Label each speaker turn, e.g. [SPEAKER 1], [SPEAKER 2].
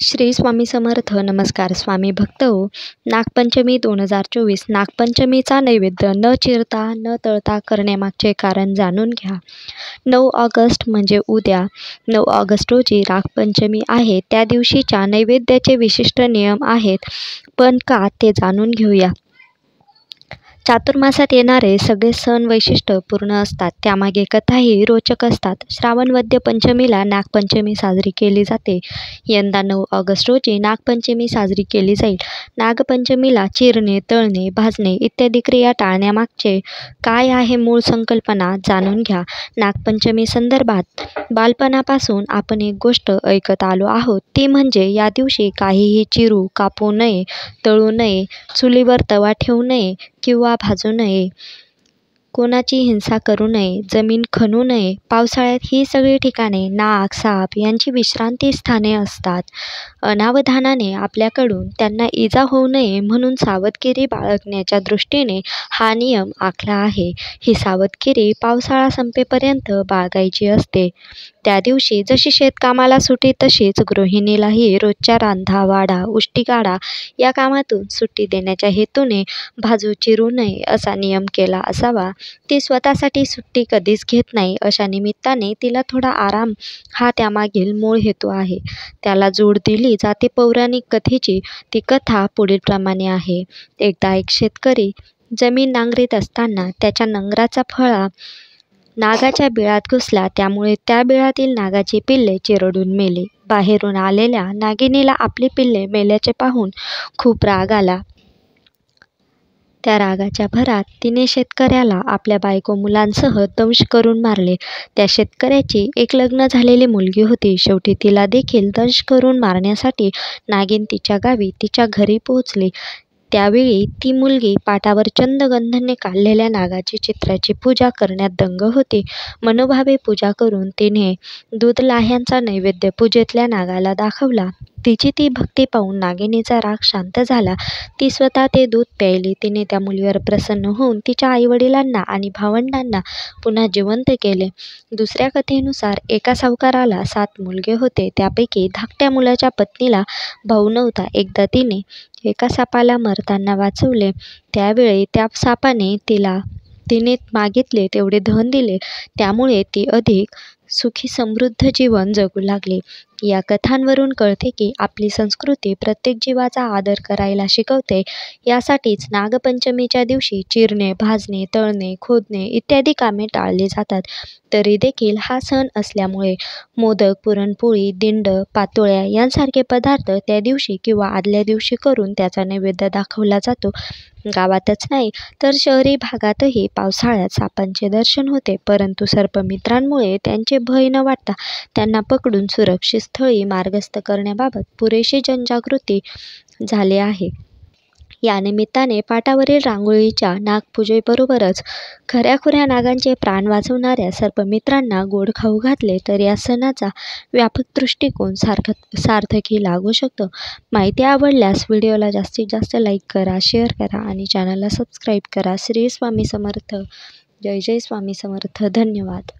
[SPEAKER 1] श्री स्वामी समर्थ. नमस्कार स्वामी भक्त हो. नागपंचमी 2024. नागपंचमीचा नैवेद्य न चिरता न तळता करण्यामागचे कारण जाणून घ्या. 9 ऑगस्ट म्हणजे उद्या 9 ऑगस्ट रोजी नागपंचमी आहे. त्या दिवशीच्या नैवेद्याचे विशिष्ट नियम आहेत, पण का ते जाणून घेऊया. चातुर्मासात येणारे सगळे सण वैशिष्ट्यपूर्ण असतात. त्यामागे कथाही रोचक असतात. श्रावण वद्य पंचमीला नागपंचमी साजरी केली जाते. यंदा 9 ऑगस्ट रोजी नागपंचमी साजरी केली जाईल. नागपंचमीला चिरणे, तळणे, भाजणे इत्यादी क्रिया टाळण्यामागचे काय आहे मूळ संकल्पना जाणून घ्या. नागपंचमी संदर्भात बालपणापासून आपण एक गोष्ट ऐकत आलो आहोत, ती म्हणजे या दिवशी काहीही चिरू, कापू नये, तळू नये, चुलीवर तवा ठेवू नये किंवा भाजू नये, कोणाची हिंसा करू नये, जमीन खणू नये. पावसाळ्यात ही सगळी ठिकाणे नाग, साप यांची विश्रांती स्थाने असतात. अनावधानाने आपल्याकडून त्यांना इजा होऊ नये म्हणून सावधगिरी बाळगण्याच्या दृष्टीने हा नियम आखला आहे. ही सावधगिरी पावसाळा संपेपर्यंत बाळगायची असते. त्या दिवशी जशी शेतकामाला सुट्टी तशीच गृहिणीलाही रोजच्या रांधा वाढा, उष्टी काढा या कामातून सुट्टी देण्याच्या हेतूने भाजू चिरू नये असा नियम केला असावा. ती स्वतःसाठी सुट्टी कधीच घेत नाही. अशा निमित्ताने तिला थोडा आराम हा त्यामागील मूळ हेतू आहे. त्याला जोड दिली जाते पौराणिक कथेची. ती कथा पुढीलप्रमाणे आहे. एकदा एक शेतकरी जमीन नांगरीत असताना त्याच्या नांगराचा फळा नागाच्या बिळात घुसला. त्यामुळे त्या बिळातील नागाची पिल्ले चिरडून मेली. बाहेरून आलेल्या नागिनीला आपली पिल्ले मेल्याचे पाहून खूप राग आला. त्या रागाच्या भरात तिने शेतकऱ्याला आपल्या बायको मुलांसह दंश करून मारले. त्या शेतकऱ्याची एक लग्न झालेली मुलगी होती. शेवटी तिला देखील दंश करून मारण्यासाठी नागिन तिच्या गावी तिच्या घरी पोहोचली. त्यावेळी ती मुलगी पाटावर चंदगंधाने काढलेल्या नागाची चित्राची पूजा करण्यात दंग होती. मनोभावे पूजा करून तिने दूध लाह्यांचा नैवेद्य पूजेतल्या नागाला दाखवला. तिची ती भक्ती पाहून नागिनीचा राग शांत झाला. ती स्वतः ते दूध प्यायली. तिने त्या मुलीवर प्रसन्न होऊन तिच्या आईवडिलांना आणि भावंडांना पुन्हा जिवंत केले. दुसऱ्या कथेनुसार एका सावकाराला 7 मुलगे होते. त्यापैकी धाकट्या मुलाच्या पत्नीला भाऊ नव्हता. एकदा तिने एका सापाला मरताना वाचवले. त्यावेळी त्या सापाने तिने मागितले तेवढे धन दिले. त्यामुळे ती अधिक सुखी समृद्ध जीवन जगू लागली. या कथांवरून कळते की आपली संस्कृती प्रत्येक जीवाचा आदर करायला शिकवते. यासाठीच नागपंचमीच्या दिवशी चिरणे, भाजणे, तळणे, खोदणे इत्यादी कामे टाळली जातात. तरी देखील हा सण असल्यामुळे मोदक, पुरणपोळी, दिंड, पातोळ्या यांसारखे पदार्थ त्या दिवशी किंवा आदल्या दिवशी करून त्याचा नैवेद्य दाखवला जातो. गावातच नाही तर शहरी भागातही पावसाळ्यात सापांचे दर्शन होते. परंतु सर्पमित्रांमुळे त्यांचे भय न वाटता त्यांना पकडून सुरक्षित स्थळी मार्गस्थ करण्याबाबत पुरेशी जनजागृती झाली आहे. या निमित्ताने पाटावरील रांगोळीच्या नागपूजेबरोबरच खऱ्याखुऱ्या नागांचे प्राण वाचवणाऱ्या सर्पमित्रांना गोड खाऊ घातले तर या सणाचा व्यापक दृष्टिकोन सार्थकी लागू शकतो. माहिती आवडल्यास व्हिडिओला जास्तीत जास्त लाईक करा, शेअर करा आणि चॅनलला सबस्क्राईब करा. श्री स्वामी समर्थ. जय जय स्वामी समर्थ. धन्यवाद.